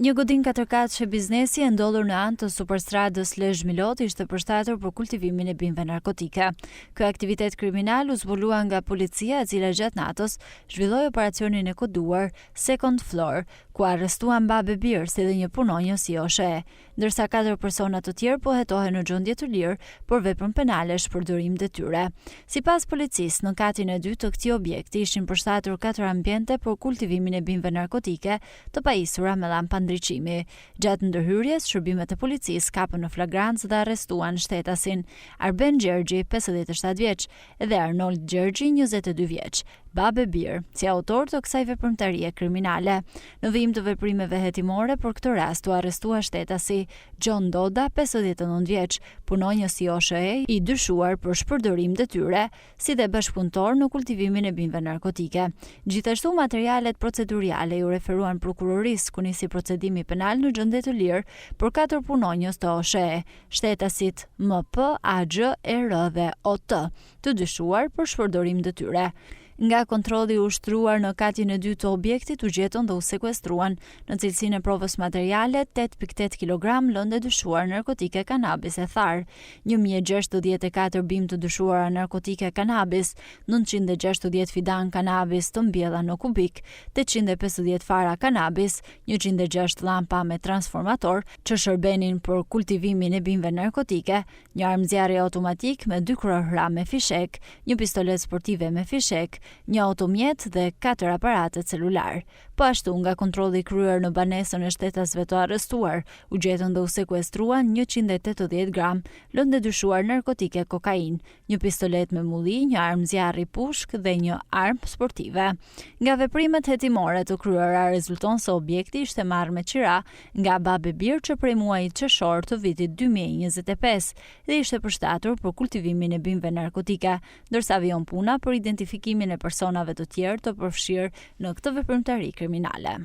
Një godin 4x biznesi e ndodhur në anë të superstradës Lezhë Milot ishte përshtatur për kultivimin e bimëve narkotike. Ky aktivitet kriminal u zbulua nga policia, e cila gjatë natës zhvilloi operacionin e koduar Second Floor, ku arrestuan babe bir si dhe një punonjës si OSHE, ndërsa 4 persona të tjerë po hetohen në gjendje të lirë për veprën penale shpërdorim detyre. Sipas policisë, në katin e 2 të këtij objekti ishin përshtatur 4 ambiente për kultivimin e bimëve narkotike të pajisura me llamp ndriçimi. Gjatë ndërhyrjes, shërbimet e policisë kapën në flagrancë dhe arrestuan shtetasin Arben Gjergji, 57 vjeç, dhe Arnold Gjergji, 22 vjeç, babe bir, si autor të kësaj veprimtarie kriminale. Në vijim të veprimeve hetimore, për këtë rast u arrestua shtetasi John Doda, 59 vjeç, punonjës i OSHE, i dyshuar për shpërdorim detyre, si dhe bashkëpunëtor në kultivimin e bimëve narkotike. Gjithashtu, materialet proceduriale ju referuan prokurorisë, ku nisi procedimi penal në gjendje të lirë për 4 punonjës të OSHE, shtetasit MP, AG, ER dhe OT, të dyshuar për shpërdorim detyre. Nga kontrolli u ushtruar në katin e 2 të objektit u gjetën dhe u sekuestruan në cilësinë e provës materiale 8.8 kg lëndë dyshuar narkotike kanabis e tharë, 1064 bimë të dyshuara narkotike kanabis, 960 fidan kanabis të mbjella në kubik, 850 fara kanabis, 106 llampa me transformator që shërbenin për kultivimin e bimëve narkotike, një armë zjarri automatik me 2 krahra me fishek, një pistolet sportive me fishek, një automjet dhe 4 aparate celular. Po ashtu, nga kontrolli kryer në banesën e shtetasve të arrestuar, u gjetën dhe u sekuestruan 180 gram lëndë dyshuar narkotike kokain, një pistolet me mulli, një armë zjarri pushk dhe një armë sportive. Nga veprimet hetimore të kryera rezulton se objekti ishte marrë me qira nga babe bir që prej muajit qershor të vitit 2025 dhe ishte përshtatur për kultivimin e bimëve narkotike, ndërsa vijon puna për identifikimin e personave të tjerë të përfshirë në këtë veprimtari kriminale.